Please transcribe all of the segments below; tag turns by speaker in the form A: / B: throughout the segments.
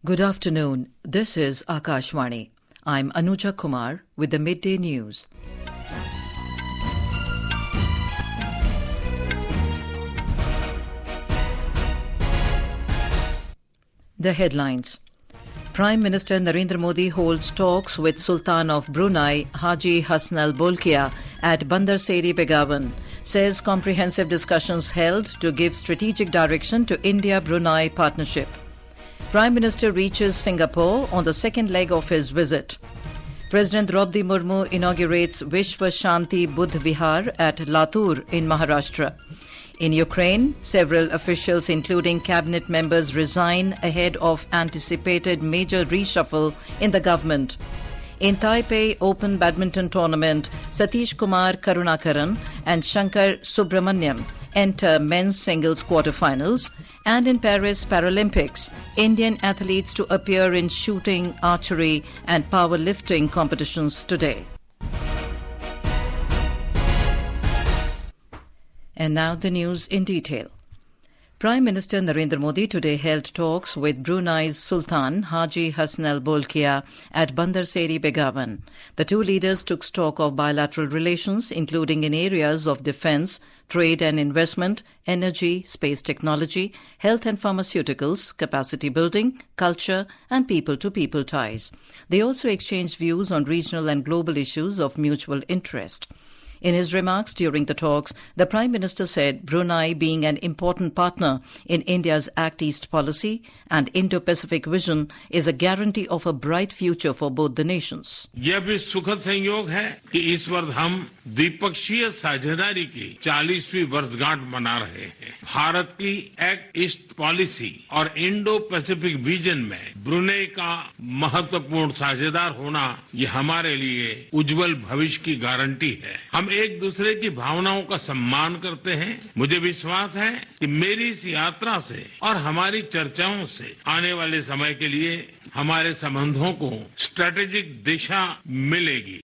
A: Good afternoon. This is Akashvani. I'm Anuja Kumar with the Midday News. The headlines. Prime Minister Narendra Modi holds talks with Sultan of Brunei, Haji Hassanal Bolkiah, at Bandar Seri Begawan. Says comprehensive discussions held to give strategic direction to India-Brunei partnership. Prime Minister reaches Singapore on the second leg of his visit. President Draupadi Murmu inaugurates Vishwa Shanti Buddha Vihar at Latur in Maharashtra. In Ukraine, several officials, including cabinet members, resign ahead of anticipated major reshuffle in the government. In Taipei Open Badminton Tournament, Satish Kumar Karunakaran and Shankar Subramaniam enter men's singles quarterfinals. And in Paris Paralympics, Indian athletes to appear in shooting, archery and powerlifting competitions today. And now the news in detail. Prime Minister Narendra Modi today held talks with Brunei's Sultan Haji Hassanal Bolkiah at Bandar Seri Begawan. The two leaders took stock of bilateral relations, including in areas of defence, trade and investment, energy, space technology, health and pharmaceuticals, capacity building, culture and people-to-people ties. They also exchanged views on regional and global issues of mutual interest. In his remarks during the talks, the Prime Minister said Brunei, being an important partner in India's Act East policy and Indo-Pacific vision, is a guarantee of a bright future for both the nations.
B: यह भी सुखद संयोग है कि इस वर्ष हम द्विपक्षीय साझेदारी की 40वीं वर्षगांठ मना रहे हैं। भारत की एक्ट ईस्ट पॉलिसी और इंडो पैसिफिक विजन में ब्रुनेई का महत्वपूर्ण साझेदार होना ये हमारे लिए उज्जवल भविष्य की गारंटी है। हम एक दूसरे की भावनाओं का सम्मान करते हैं। मुझे विश्वास है कि मेरी इस यात्रा से और हमारी चर्चाओं से आने वाले समय के लिए हमारे संबंधों को स्ट्रेटेजिक दिशा मिलेगी।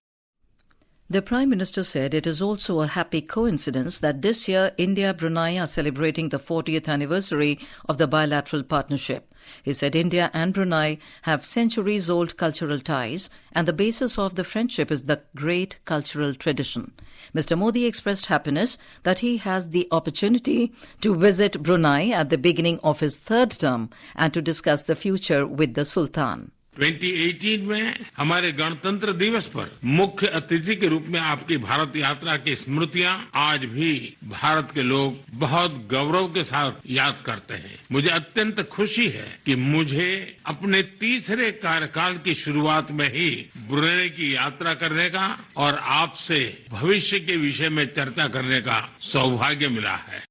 A: The Prime Minister said it is also a happy coincidence that this year India-Brunei are celebrating the 40th anniversary of the bilateral partnership. He said India and Brunei have centuries-old cultural ties and the basis of the friendship is the great cultural tradition. Mr. Modi expressed happiness that he has the opportunity to visit Brunei at the beginning of his third term and to discuss the future with the Sultan.
B: 2018 में हमारे गणतंत्र दिवस पर मुख्य अतिथि के रूप में आपकी भारत यात्रा की स्मृतियां आज भी भारत के लोग बहुत गौरव के साथ याद करते हैं। मुझे अत्यंत खुशी है कि मुझे अपने तीसरे कार्यकाल की शुरुआत में ही ब्रुनेई की यात्रा करने का और आपसे भविष्य के विषय में चर्चा करने का सौभाग्य मिला है।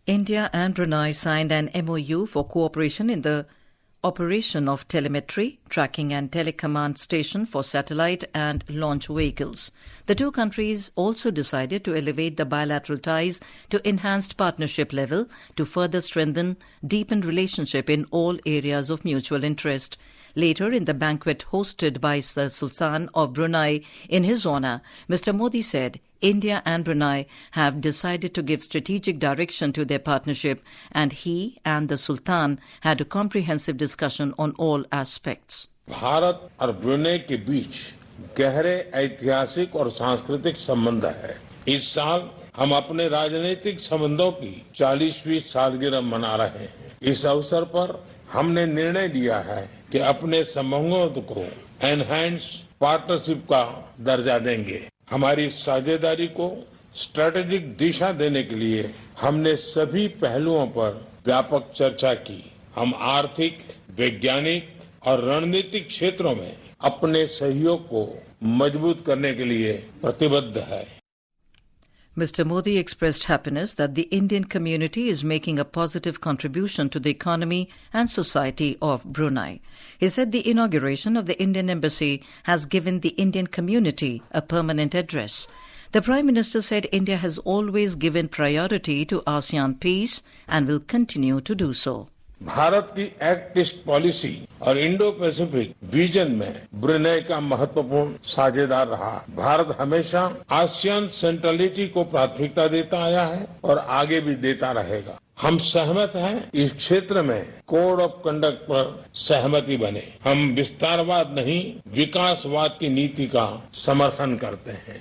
A: India and Brunei signed an MOU for cooperation in the operation of telemetry, tracking and telecommand station for satellite and launch vehicles. The two countries also decided to elevate the bilateral ties to enhanced partnership level to further strengthen deepened relationship in all areas of mutual interest. Later, in the banquet hosted by the Sultan of Brunei in his honour, Mr. Modi said India and Brunei have decided to give strategic direction to their partnership and he and the Sultan had a comprehensive discussion on all aspects.
C: Bharat और Brunei के बीच गहरे ऐतिहासिक और सांस्कृतिक संबंध है। इस साल हम अपने राजनीतिक संबंधों की 40वीं सालगिरह मना रहे हैं। इस अवसर पर हमने निर्णय लिया है कि अपने संबंधों को एनहांस पार्टनरशिप का दर्जा देंगे। हमारी साझेदारी को स्ट्रेटेजिक दिशा देने के लिए हमने सभी पहलुओं पर व्यापक चर्चा की। हम आर्थिक, वैज्ञानिक और रणनीतिक क्षेत्रों में अपने सहयोग को मजबूत करने के लिए प्रतिबद्ध है।
A: Mr. Modi expressed happiness that the Indian community is making a positive contribution to the economy and society of Brunei. He said the inauguration of the Indian embassy has given the Indian community a permanent address. The Prime Minister said India has always given priority to ASEAN peace and will continue to do so.
C: Bharat की act east policy और Indo Pacific vision में Brunei का महत्वपूर्ण साझेदार रहा। भारत हमेशा ASEAN centrality को प्राथमिकता देता आया है और आगे भी देता रहेगा। हम सहमत हैं इस क्षेत्र में कोड ऑफ कंडक्ट पर सहमति बने। हम विस्तारवाद नहीं, विकासवाद की नीति का समर्थन करते हैं।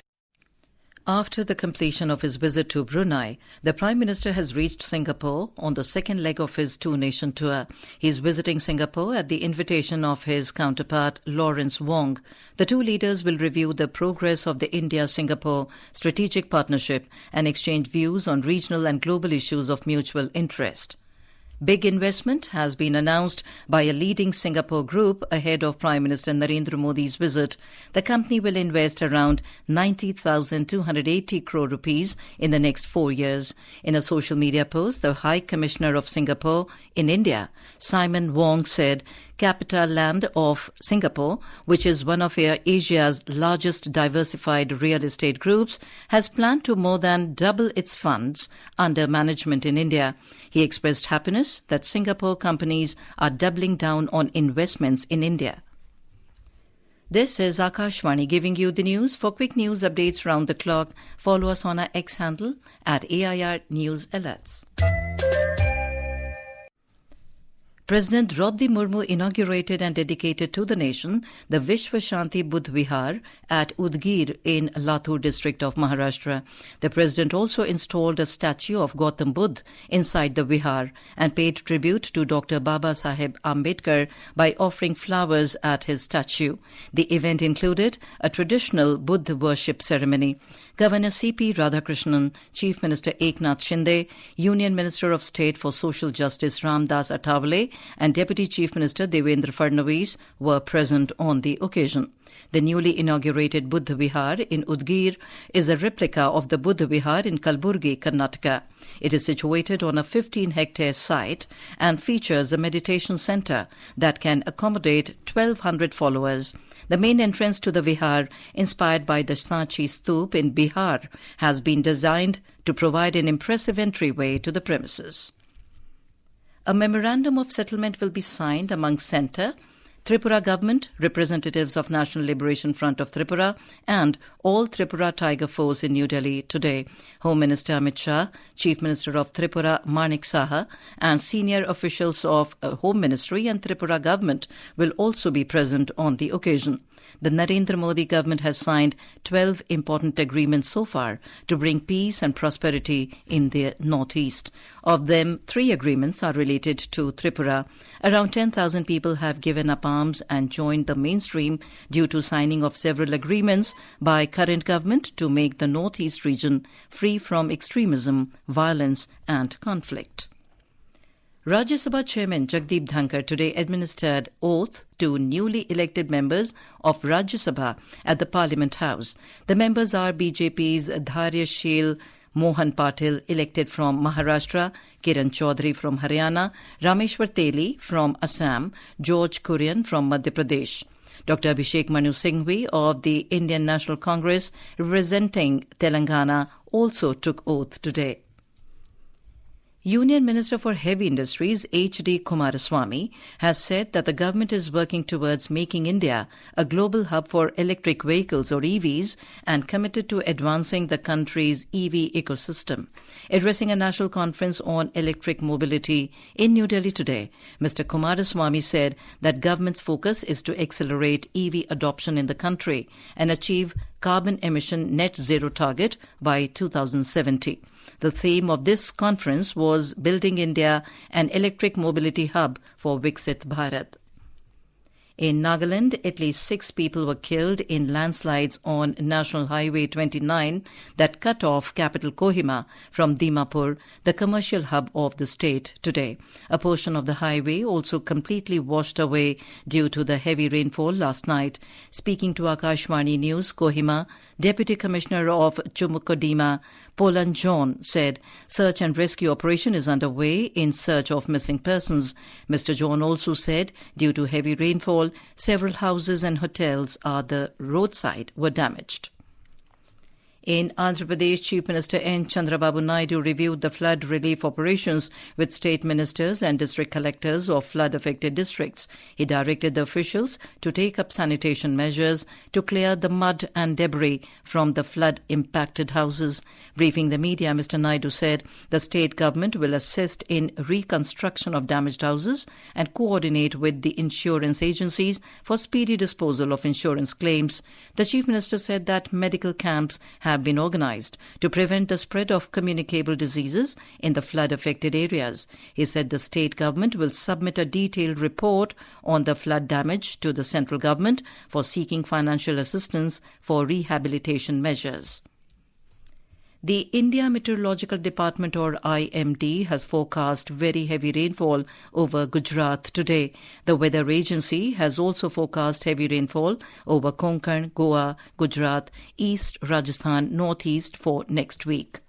A: After the completion of his visit to Brunei, the Prime Minister has reached Singapore on the second leg of his two-nation tour. He is visiting Singapore at the invitation of his counterpart, Lawrence Wong. The two leaders will review the progress of the India-Singapore strategic partnership and exchange views on regional and global issues of mutual interest. Big investment has been announced by a leading Singapore group ahead of Prime Minister Narendra Modi's visit. The company will invest around 90,280 crore rupees in the next 4 years. In a social media post, the High Commissioner of Singapore in India, Simon Wong, said CapitaLand of Singapore, which is one of Asia's largest diversified real estate groups, has planned to more than double its funds under management in India. He expressed happiness that Singapore companies are doubling down on investments in India. This is Akashvani giving you the news. For quick news updates round the clock, follow us on our X handle at AIR News Alerts. President Draupadi Murmu inaugurated and dedicated to the nation the Vishwa Shanti Buddha Vihar at Udgir in Latur district of Maharashtra. The President also installed a statue of Gautam Buddha inside the Vihar and paid tribute to Dr. Baba Saheb Ambedkar by offering flowers at his statue. The event included a traditional Buddha worship ceremony. Governor C.P. Radhakrishnan, Chief Minister Eknath Shinde, Union Minister of State for Social Justice Ramdas Athavale and Deputy Chief Minister Devendra Fadnavis were present on the occasion. The newly inaugurated Buddha Vihar in Udgir is a replica of the Buddha Vihar in Kalburgi, Karnataka. It is situated on a 15-hectare site and features a meditation center that can accommodate 1,200 followers. The main entrance to the Vihar, inspired by the Sanchi Stoop in Bihar, has been designed to provide an impressive entryway to the premises. A memorandum of settlement will be signed among Centre, Tripura government, representatives of National Liberation Front of Tripura and all Tripura Tiger Force in New Delhi today. Home Minister Amit Shah, Chief Minister of Tripura Manik Saha and senior officials of Home Ministry and Tripura government will also be present on the occasion. The Narendra Modi government has signed 12 important agreements so far to bring peace and prosperity in the northeast. Of them, 3 agreements are related to Tripura. Around 10,000 people have given up arms and joined the mainstream due to signing of several agreements by current government to make the northeast region free from extremism, violence and conflict. Rajya Sabha Chairman Jagdeep Dhankar today administered oath to newly elected members of Rajya Sabha at the Parliament House. The members are BJP's Dharyashil Mohan Patil, elected from Maharashtra, Kiran Chaudhary from Haryana, Rameshwar Teli from Assam, George Kurian from Madhya Pradesh. Dr. Abhishek Manu Singhvi of the Indian National Congress, representing Telangana, also took oath today. Union Minister for Heavy Industries H.D. Kumaraswamy has said that the government is working towards making India a global hub for electric vehicles or EVs and committed to advancing the country's EV ecosystem. Addressing a national conference on electric mobility in New Delhi today, Mr. Kumaraswamy said that government's focus is to accelerate EV adoption in the country and achieve carbon emission net zero target by 2070. The theme of this conference was Building India an Electric Mobility Hub for Viksit Bharat. In Nagaland, at least 6 people were killed in landslides on National Highway 29 that cut off capital Kohima from Dimapur, the commercial hub of the state, today. A portion of the highway also completely washed away due to the heavy rainfall last night. Speaking to Akashvani News, Kohima, Deputy Commissioner of Chumukodima, Polan John, said search and rescue operation is underway in search of missing persons. Mr. John also said due to heavy rainfall, several houses and hotels at the roadside were damaged. In Andhra Pradesh, Chief Minister N. Chandrababu Naidu reviewed the flood relief operations with state ministers and district collectors of flood-affected districts. He directed the officials to take up sanitation measures to clear the mud and debris from the flood-impacted houses. Briefing the media, Mr. Naidu said the state government will assist in reconstruction of damaged houses and coordinate with the insurance agencies for speedy disposal of insurance claims. The Chief Minister said that medical camps have been organized to prevent the spread of communicable diseases in the flood-affected areas. He said the state government will submit a detailed report on the flood damage to the central government for seeking financial assistance for rehabilitation measures. The India Meteorological Department, or IMD, has forecast very heavy rainfall over Gujarat today. The weather agency has also forecast heavy rainfall over Konkan, Goa, Gujarat, East Rajasthan, Northeast for next week.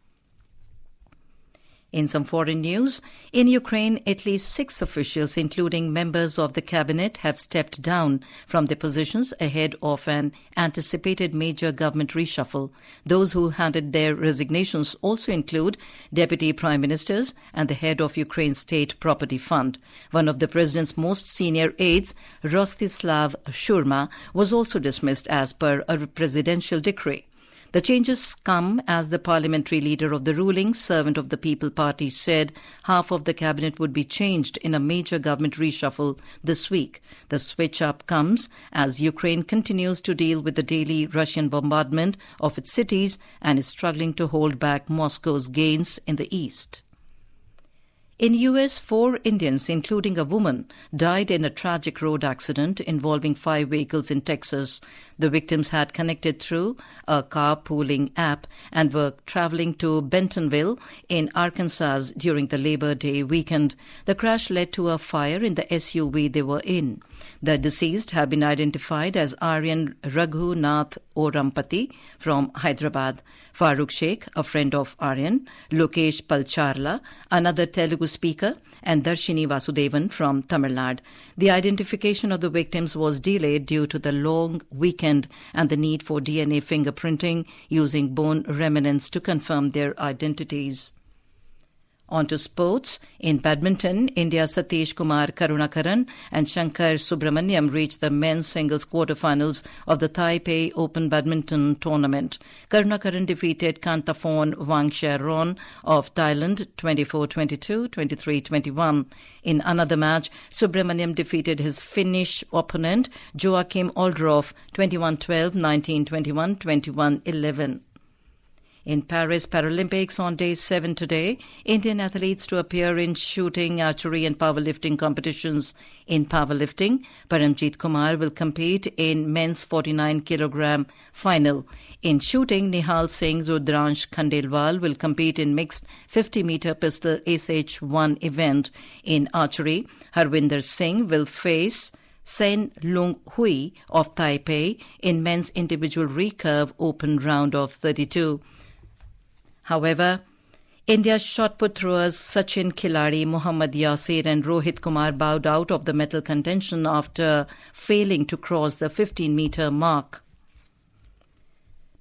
A: In some foreign news, in Ukraine, at least 6 officials, including members of the cabinet, have stepped down from their positions ahead of an anticipated major government reshuffle. Those who handed their resignations also include deputy prime ministers and the head of Ukraine's state property fund. One of the president's most senior aides, Rostislav Shurma, was also dismissed as per a presidential decree. The changes come as the parliamentary leader of the ruling Servant of the People party said half of the cabinet would be changed in a major government reshuffle this week. The switch-up comes as Ukraine continues to deal with the daily Russian bombardment of its cities and is struggling to hold back Moscow's gains in the east. In U.S., 4 Indians, including a woman, died in a tragic road accident involving 5 vehicles in Texas. The victims had connected through a carpooling app and were traveling to Bentonville in Arkansas during the Labor Day weekend. The crash led to a fire in the SUV they were in. The deceased have been identified as Aryan Raghunath Orampati from Hyderabad, Farooq Sheikh, a friend of Aryan, Lokesh Palcharla, another Telugu speaker, and Darshini Vasudevan from Tamil Nadu. The identification of the victims was delayed due to the long weekend and the need for DNA fingerprinting using bone remnants to confirm their identities. On to sports. In badminton, India's Satish Kumar Karunakaran and Shankar Subramaniam reached the men's singles quarterfinals of the Taipei Open Badminton Tournament. Karunakaran defeated Kantaphorn Wangcharoen of Thailand 24-22, 23-21. In another match, Subramaniam defeated his Finnish opponent Joachim Oldroff 21-12, 19-21, 21-11. In Paris Paralympics on day 7 today, Indian athletes to appear in shooting, archery and powerlifting competitions. In powerlifting, Paramjit Kumar will compete in men's 49-kilogram final. In shooting, Nihal Singh Rudransh Khandelwal will compete in mixed 50-meter pistol SH1 event. In archery, Harvinder Singh will face Sen Lung Hui of Taipei in men's individual recurve open round of 32. However, India's shot put throwers Sachin Khilari, Mohammad Yasir and Rohit Kumar bowed out of the medal contention after failing to cross the 15-meter mark.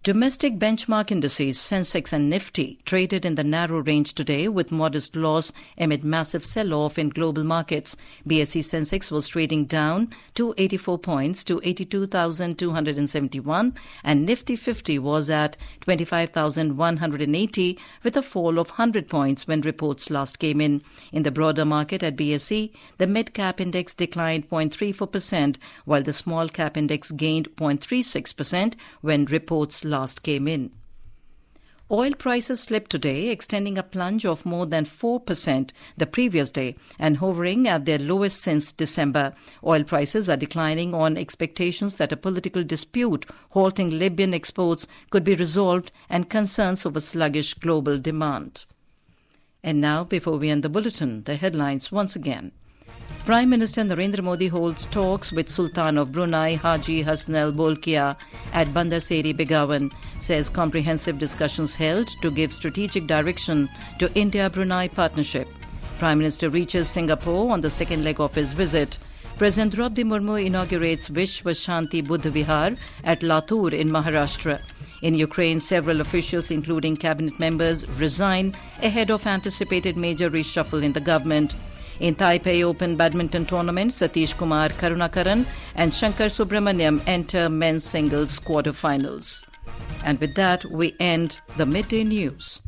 A: Domestic benchmark indices Sensex and Nifty traded in the narrow range today with modest loss amid massive sell-off in global markets. BSE Sensex was trading down 284 points to 82,271 and Nifty 50 was at 25,180 with a fall of 100 points when reports last came in. In the broader market at BSE, the mid-cap index declined 0.34% while the small-cap index gained 0.36% when reports last came in. Oil prices slipped today, extending a plunge of more than 4% the previous day and hovering at their lowest since December. Oil prices are declining on expectations that a political dispute halting Libyan exports could be resolved and concerns over sluggish global demand. And now, before we end the bulletin, the headlines once again. Prime Minister Narendra Modi holds talks with Sultan of Brunei Haji Hassanal Bolkiah at Bandar Seri Begawan, says comprehensive discussions held to give strategic direction to India-Brunei partnership. Prime Minister reaches Singapore on the second leg of his visit. President Draupadi Murmu inaugurates Vishwa Shanti Buddha Vihar at Latur in Maharashtra. In Ukraine, several officials, including cabinet members, resign ahead of anticipated major reshuffle in the government. In Taipei Open Badminton Tournament, Satish Kumar Karunakaran and Shankar Subramaniam enter men's singles quarterfinals. And with that, we end the midday news.